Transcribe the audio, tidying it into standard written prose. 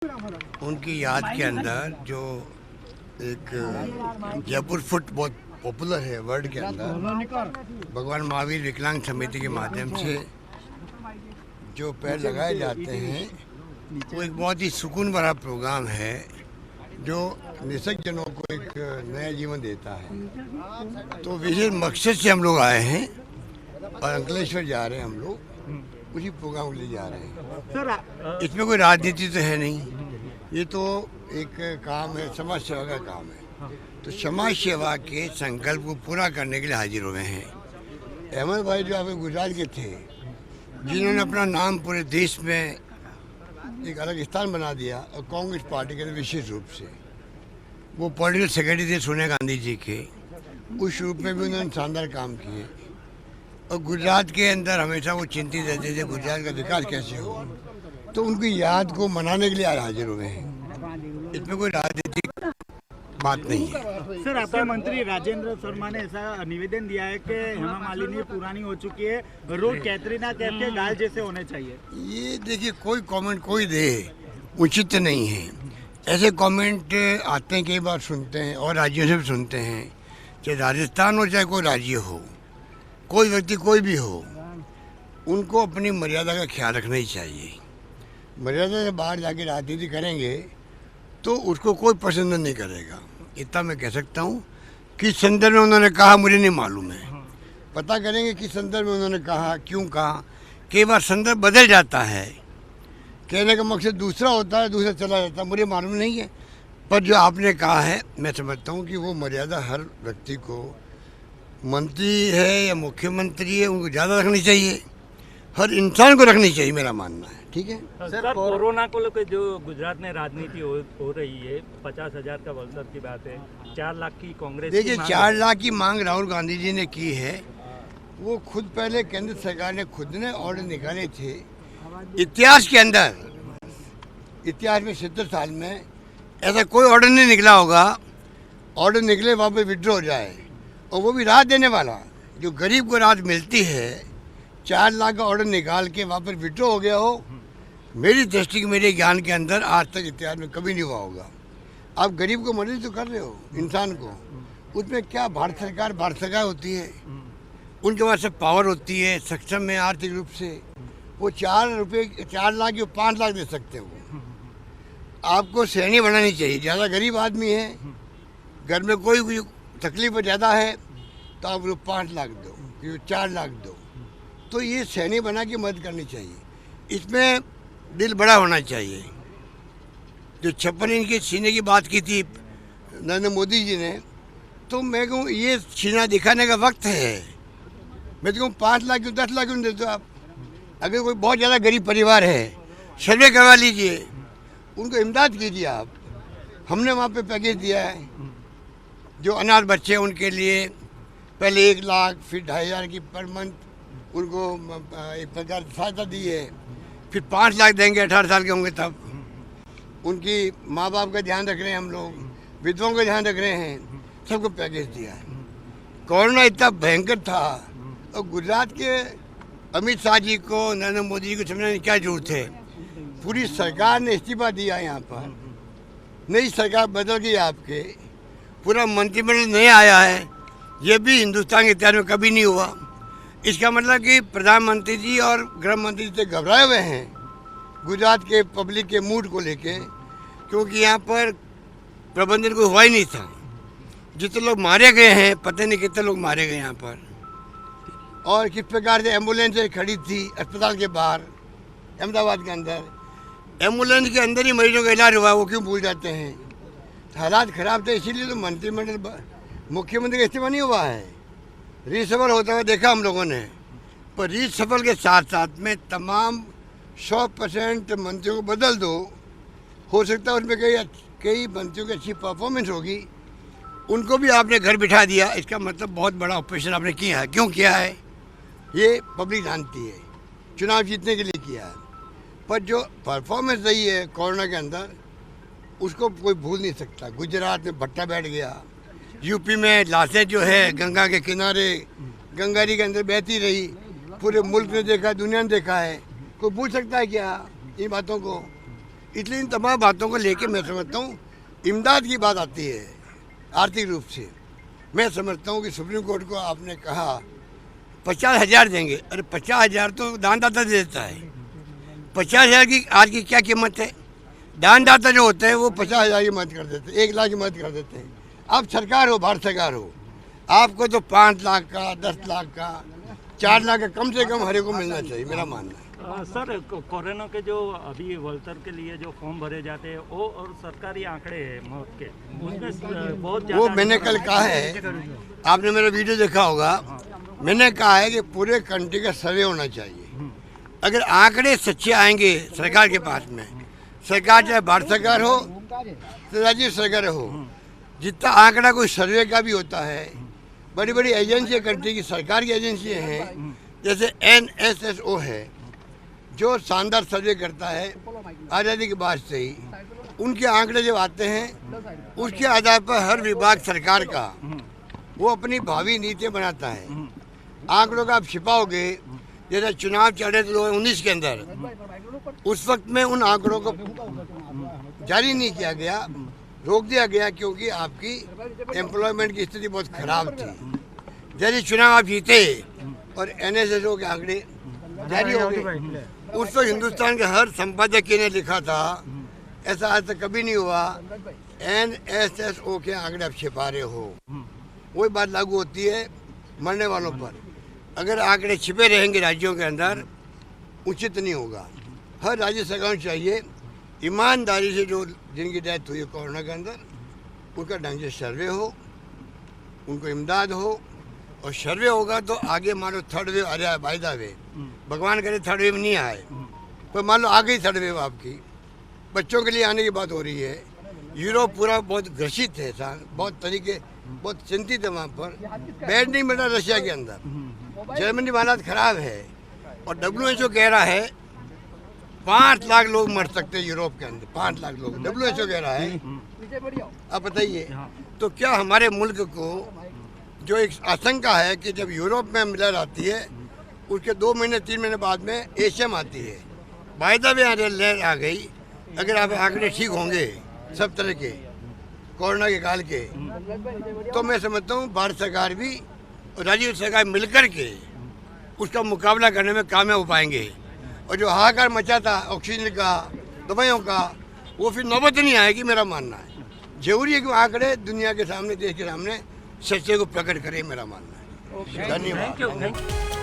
उनकी याद के अंदर जो एक जयपुर फुट बहुत पॉपुलर है वर्ल्ड के अंदर, भगवान महावीर विकलांग समिति के माध्यम से जो पेड़ लगाए जाते हैं वो एक बहुत ही सुकून भरा प्रोग्राम है जो निसक जनों को एक नया जीवन देता है। तो विशेष मकसद से हम लोग आए हैं और अंकलेश्वर जा रहे हैं हम लोग, उसी प्रोग्राम के लिए जा रहे हैं। सर इसमें कोई राजनीति तो है नहीं, ये तो एक काम है, समाज सेवा का काम है। तो समाज सेवा के संकल्प को पूरा करने के लिए हाजिर हुए हैं। अहमद भाई जो आपके गुजरात के थे, जिन्होंने अपना नाम पूरे देश में एक अलग स्थान बना दिया, और कांग्रेस पार्टी के विशेष रूप से वो पॉलिटिकल सेक्रेटरी थे सोनिया गांधी जी के, उस रूप में भी उन्होंने शानदार काम किए। और गुजरात के अंदर हमेशा वो चिंतित रहते थे गुजरात का विकास कैसे हो, तो उनकी याद को मनाने के लिए आज हाजिर हुए हैं। इसमें कोई राजनीतिक बात नहीं है। सर आपके मंत्री राजेंद्र शर्मा ने ऐसा निवेदन दिया है कि हेमा मालिनी पुरानी हो चुकी है, रोड कैटरीना कैफ के गाल जैसे होने चाहिए। ये देखिए, कोई कमेंट कोई दे उचित नहीं है। ऐसे कमेंट आते हैं, कई बार सुनते हैं और राज्यों से भी सुनते हैं, चाहे राजस्थान हो चाहे कोई राज्य हो, कोई व्यक्ति कोई भी हो, उनको अपनी मर्यादा का ख्याल रखना ही चाहिए। मर्यादा से बाहर जाके राजनीति करेंगे तो उसको कोई पसंद नहीं करेगा। इतना मैं कह सकता हूँ। किस संदर्भ में उन्होंने कहा मुझे नहीं मालूम है, पता करेंगे किस संदर्भ में उन्होंने कहा, क्यों कहा। कई बार संदर्भ बदल जाता है, कहने का मकसद दूसरा होता है, दूसरा चला जाता है, मुझे मालूम नहीं है। पर जो आपने कहा है, मैं समझता हूँ कि वो मर्यादा हर व्यक्ति को, मंत्री है या मुख्यमंत्री है, उनको ज़्यादा रखनी चाहिए, हर इंसान को रखनी चाहिए, मेरा मानना है। ठीक है सर, कोरोना को लेकर जो गुजरात में राजनीति हो रही है, 50,000 का वर्कर की बात है, 4 लाख की कांग्रेस। देखिए, 4 लाख की मांग राहुल गांधी जी ने की है। वो खुद पहले केंद्र सरकार ने खुद ने ऑर्डर निकाले थे। इतिहास के अंदर, इतिहास में 70 साल में ऐसा कोई ऑर्डर नहीं निकला होगा, ऑर्डर निकले वहाँ पे विड्रॉ हो जाए, और वो भी राहत देने वाला। जो गरीब को राहत मिलती है, 4 लाख का ऑर्डर निकाल के वहाँ पर विड्रॉ हो गया हो, मेरी दृष्टि, मेरे ज्ञान के अंदर आज तक इतिहास में कभी नहीं हुआ होगा। आप गरीब को मदद तो कर रहे हो, इंसान को, उसमें क्या भारत सरकार होती है, उनके पास सब पावर होती है, सक्षम है आर्थिक रूप से, वो 4 लाख या 5 लाख दे सकते हो। आपको श्रेणी बनानी चाहिए। ज़्यादा गरीब आदमी है, घर में कोई तकलीफ ज़्यादा है, तो आप लोग 5 लाख दो, 4 लाख दो, तो ये श्रेणी बना के मदद करनी चाहिए। इसमें दिल बड़ा होना चाहिए। जो 56 इंच के सीने की बात की थी नरेंद्र मोदी जी ने, तो मैं कहूँ ये सीना दिखाने का वक्त है। मैं तो कहूँ 5 लाख क्यों, 10 लाख क्यों देते हो आप। अगर कोई बहुत ज़्यादा गरीब परिवार है, सर्वे करवा लीजिए, उनको इमदाद कीजिए आप। हमने वहाँ पे पैकेज दिया है, जो अनाथ बच्चे हैं उनके लिए पहले 1 लाख, फिर 2,500 की पर मंथ उनको एक प्रकार सहायता दी है, फिर 5 लाख देंगे 18 साल के होंगे तब। उनकी माँ बाप का ध्यान रख रहे हैं हम लोग, विधवाओं का ध्यान रख रहे हैं, सबको पैकेज दिया है। कोरोना इतना भयंकर था, और गुजरात के अमित शाह जी को, नरेंद्र मोदी जी को समझने की क्या जरूरत है। पूरी सरकार ने इस्तीफा दिया है, यहाँ पर नई सरकार बदल गई आपके, पूरा मंत्रिमंडल नया आया है। ये भी हिंदुस्तान के इतिहास में कभी नहीं हुआ। इसका मतलब कि प्रधानमंत्री जी और गृह मंत्री जी घबराए हुए हैं गुजरात के पब्लिक के मूड को लेके, क्योंकि यहाँ पर प्रबंधन कोई हुआ ही नहीं था। जितने लोग मारे गए हैं, पता नहीं कितने लोग मारे गए यहाँ पर, और किस प्रकार से एम्बुलेंस खड़ी थी अस्पताल के बाहर अहमदाबाद के अंदर, एम्बुलेंस के अंदर ही मरीजों का इलाज हुआ, वो क्यों भूल जाते हैं। हालात खराब थे, इसीलिए तो मंत्रिमंडल, मुख्यमंत्री का इस्तीफा नहीं हुआ है। रीसफल होता हुआ देखा हम लोगों ने, पर रीसफल के साथ साथ में तमाम 100% मंत्रियों को बदल दो, हो सकता है उसमें कई मंत्रियों की अच्छी परफॉर्मेंस होगी, उनको भी आपने घर बिठा दिया। इसका मतलब बहुत बड़ा ऑपरेशन आपने किया है। क्यों किया है ये पब्लिक जानती है, चुनाव जीतने के लिए किया है। पर जो परफॉर्मेंस रही है कोरोना के अंदर, उसको कोई भूल नहीं सकता। गुजरात में भट्टा बैठ गया, यूपी में लाशें जो है गंगा के किनारे, गंगारी के अंदर बहती रही, पूरे मुल्क ने देखा, दुनिया ने देखा है। कोई भूल सकता है क्या इन बातों को? इसलिए इन तमाम बातों को लेके मैं समझता हूँ इमदाद की बात आती है आर्थिक रूप से। मैं समझता हूँ कि सुप्रीम कोर्ट को आपने कहा 50,000 देंगे, अरे 50,000 तो दानदाता दे देता है। 50,000 की आज की क्या कीमत है? दानदाता जो होते हैं वो 50,000 की मदद कर देते हैं, 1 लाख की मदद कर देते हैं। आप सरकार हो, भारत सरकार हो, आपको तो 5 लाख का, 10 लाख का, 4 लाख का कम से कम हर एक को मिलना चाहिए, मेरा मानना है। सर कोरोना के जो अभी वॉल्टर के लिए जो फॉर्म भरे जाते हैं वो और सरकारी आंकड़े हैं मौत के, उसमें बहुत वो मैंने कल कहा है, आपने मेरा वीडियो देखा होगा, मैंने कहा है कि पूरे कंट्री का सर्वे होना चाहिए। अगर आंकड़े सच्चे आएंगे सरकार के पास में, सरकार चाहे भारत सरकार हो तो राज्य सरकार हो, जितना आंकड़ा कोई सर्वे का भी होता है, बड़ी बड़ी एजेंसी कंट्री की सरकार की एजेंसी हैं, जैसे NSSO है जो शानदार सर्वे करता है आज़ादी के बाद से ही, उनके आंकड़े जब आते हैं उसके आधार पर हर विभाग सरकार का वो अपनी भावी नीतियाँ बनाता है। आंकड़ों का आप छिपाओगे, जैसे चुनाव चल रहे थे 2019 के अंदर, उस वक्त में उन आंकड़ों को जारी नहीं किया गया, रोक दिया गया, क्योंकि आपकी एम्प्लॉयमेंट की स्थिति बहुत खराब थी। जैसे चुनाव आप जीते और NSSO के आंकड़े जारी हो गए, उस वक्त हिंदुस्तान के हर संपादकीय ने लिखा था, ऐसा आज तक कभी नहीं हुआ, NSSO के आंकड़े आप छिपा रहे हो। वही बात लागू होती है मरने वालों पर। अगर आंकड़े छिपे रहेंगे राज्यों के अंदर, उचित नहीं होगा। हर राज्य सरकार को चाहिए ईमानदारी से जो जिनकी डेथ हुई है कोरोना के अंदर, उनका ढंग से सर्वे हो, उनको इमदाद हो, और सर्वे होगा तो आगे मान लो थर्ड वेव आ जाए, बाय द वे भगवान करे थर्ड वेव नहीं आए, तो मान लो आ गई थर्ड वेव आपकी, बच्चों के लिए आने की बात हो रही है। यूरोप पूरा बहुत ग्रसित है, बहुत तरीके बहुत चिंतित है, वहाँ पर बेड नहीं मिल रहा रशिया के अंदर, जर्मनी में हालात खराब है, और WHO कह रहा है 5 लाख लोग मर सकते हैं यूरोप के अंदर, 5 लाख लोग WHO कह रहा है। आप बताइए, तो क्या हमारे मुल्क को जो एक आशंका है कि जब यूरोप में मिलर आती है उसके 2 महीने 3 महीने बाद में एशिया में आती है, वायदा भी लहर आ गई। अगर आप आंकड़े ठीक होंगे सब तरह के कोरोना के काल के, तो मैं समझता हूँ भारत सरकार भी और राज्य सरकार मिलकर के उसका मुकाबला करने में कामयाब हो पाएंगे। और जो हाहाकार मचा था ऑक्सीजन का, दवाइयों का, वो फिर नौबत नहीं आएगी, मेरा मानना है। जरूरी है कि आंकड़े दुनिया के सामने, देश के सामने सच्चे को प्रकट करे, मेरा मानना है। धन्यवाद। Thank you.